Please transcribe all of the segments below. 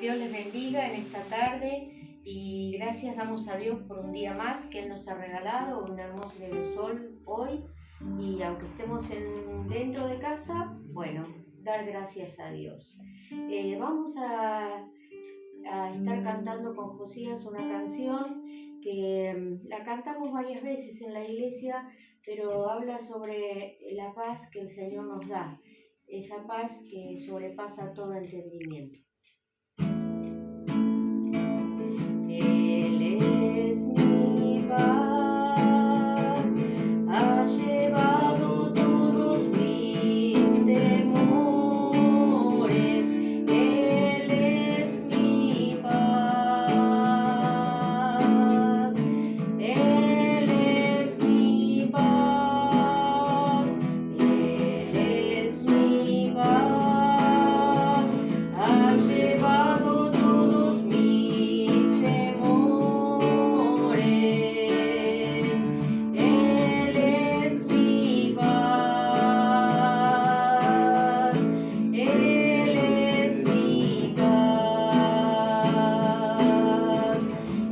Dios les bendiga en esta tarde y gracias damos a Dios por un día más que Él nos ha regalado, un hermoso día de sol hoy, y aunque estemos dentro de casa, bueno, dar gracias a Dios. Vamos a estar cantando con Josías una canción que la cantamos varias veces en la iglesia, pero habla sobre la paz que el Señor nos da, esa paz que sobrepasa todo entendimiento. Él es mi paz, ha llevado todos mis temores. Él es mi paz, Él es mi paz, Él es mi paz, ha llevado todos mis temores. Él es mi paz, Él es mi paz.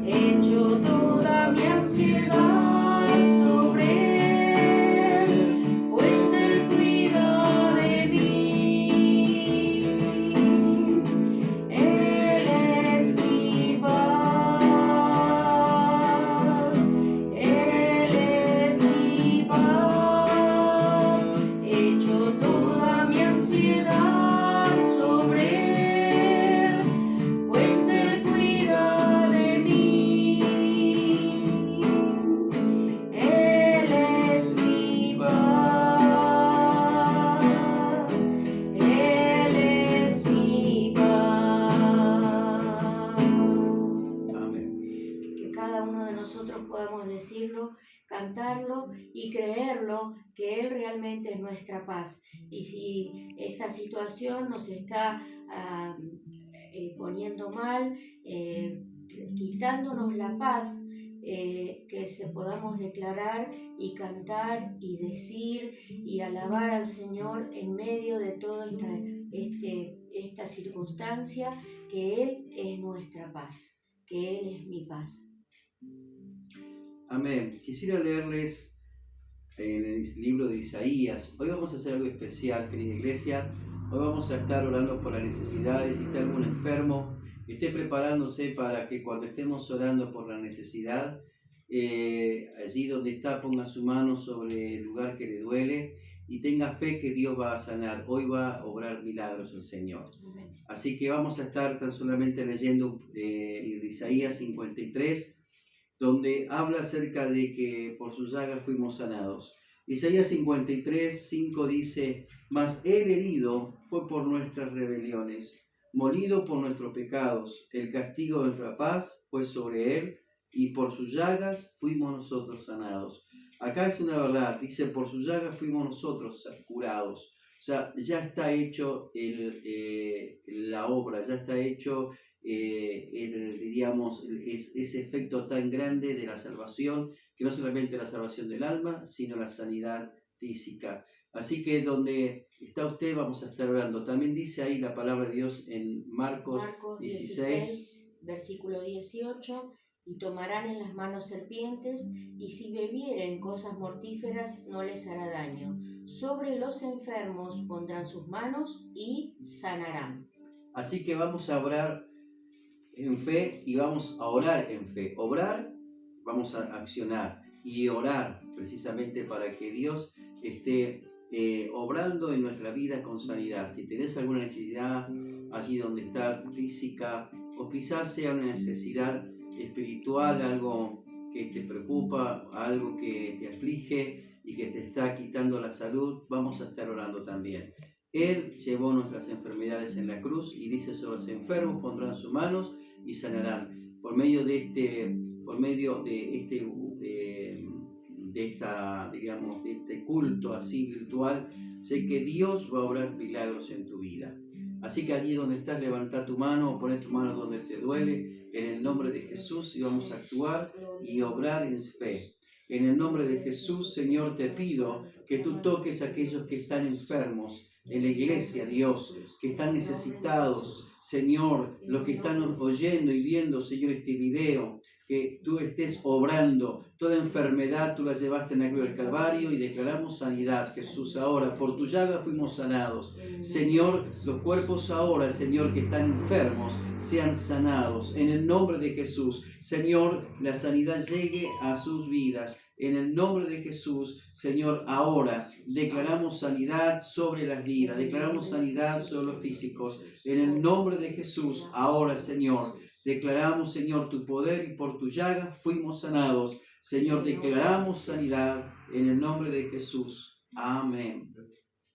Echo toda mi ansiedad sobre Él, pues Él cuida de mí. Él es mi paz, Él es mi paz. Echo toda mi ansiedad sobre Él, pues Él cuida de mí. Él es mi paz, Él es mi paz. Amén. Que cada uno de nosotros podamos decirlo, cantarlo y creerlo, que Él realmente es nuestra paz. Y si esta situación nos está poniendo mal, quitándonos la paz, que se podamos declarar y cantar y decir y alabar al Señor en medio de toda esta circunstancia, que Él es nuestra paz, que Él es mi paz. Amén. Quisiera leerles en el libro de Isaías. Hoy vamos a hacer algo especial, querida iglesia. Hoy vamos a estar orando por las necesidades. Si está algún enfermo, esté preparándose para que cuando estemos orando por la necesidad, allí donde está, ponga su mano sobre el lugar que le duele y tenga fe que Dios va a sanar. Hoy va a obrar milagros el Señor. Amén. Así que vamos a estar tan solamente leyendo Isaías 53, donde habla acerca de que por sus llagas fuimos sanados. Isaías 53, 5 dice: mas Él herido fue por nuestras rebeliones, molido por nuestros pecados, el castigo de nuestra paz fue sobre Él, y por sus llagas fuimos nosotros sanados. Acá es una verdad, dice: por sus llagas fuimos nosotros curados. O sea, ya está hecho la obra, ya está hecho diríamos, ese efecto tan grande de la salvación, que no solamente la salvación del alma, sino la sanidad física. Así que donde está usted, vamos a estar orando. También dice ahí la palabra de Dios en Marcos 16, versículo 18, y tomarán en las manos serpientes, y si bebieren cosas mortíferas no les hará daño. Sobre los enfermos pondrán sus manos y sanarán. Así que vamos a orar en fe y vamos a orar en fe. Obrar, vamos a accionar, y orar precisamente para que Dios esté obrando en nuestra vida con sanidad. Si tenés alguna necesidad allí donde está, física, o quizás sea una necesidad espiritual, algo que te preocupa, algo que te aflige y que te está quitando la salud, vamos a estar orando también. Él llevó nuestras enfermedades en la cruz y dice: sobre los enfermos pondrán sus manos y sanarán. Por medio de este culto así virtual, sé que Dios va a obrar milagros en tu vida. Así que allí donde estás, levanta tu mano o pon tu mano donde te duele, en el nombre de Jesús, y vamos a actuar y obrar en fe. En el nombre de Jesús, Señor, te pido que tú toques a aquellos que están enfermos en la iglesia, Dios, que están necesitados Señor, los que están oyendo y viendo, Señor, este video, que tú estés obrando. Toda enfermedad tú la llevaste en la cruz del Calvario y declaramos sanidad, Jesús. Ahora, por tu llaga fuimos sanados. Señor, los cuerpos ahora, Señor, que están enfermos, sean sanados. En el nombre de Jesús, Señor, la sanidad llegue a sus vidas. En el nombre de Jesús, Señor, ahora declaramos sanidad sobre las vidas, declaramos sanidad sobre los físicos. En el nombre de Jesús, ahora, Señor, declaramos, Señor, tu poder y por tu llaga fuimos sanados. Señor, declaramos sanidad en el nombre de Jesús. Amén.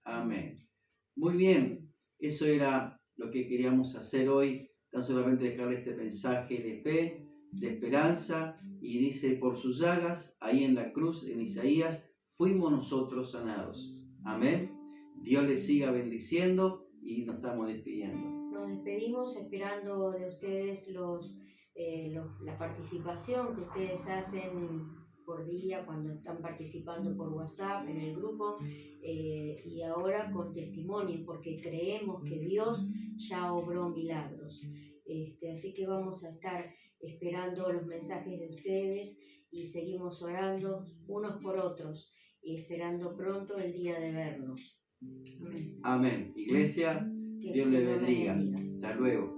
Amén. Muy bien, eso era lo que queríamos hacer hoy. Tan solamente dejarle este mensaje de fe, de esperanza. Y dice, por sus llagas, ahí en la cruz, en Isaías, fuimos nosotros sanados. Amén. Dios les siga bendiciendo y nos estamos despidiendo. Nos despedimos esperando de ustedes la participación que ustedes hacen por día cuando están participando por WhatsApp en el grupo y ahora con testimonios porque creemos que Dios ya obró milagros. Así que vamos a estar esperando los mensajes de ustedes y seguimos orando unos por otros y esperando pronto el día de vernos. Amén. Amén. Iglesia, Dios le bendiga. Hasta luego.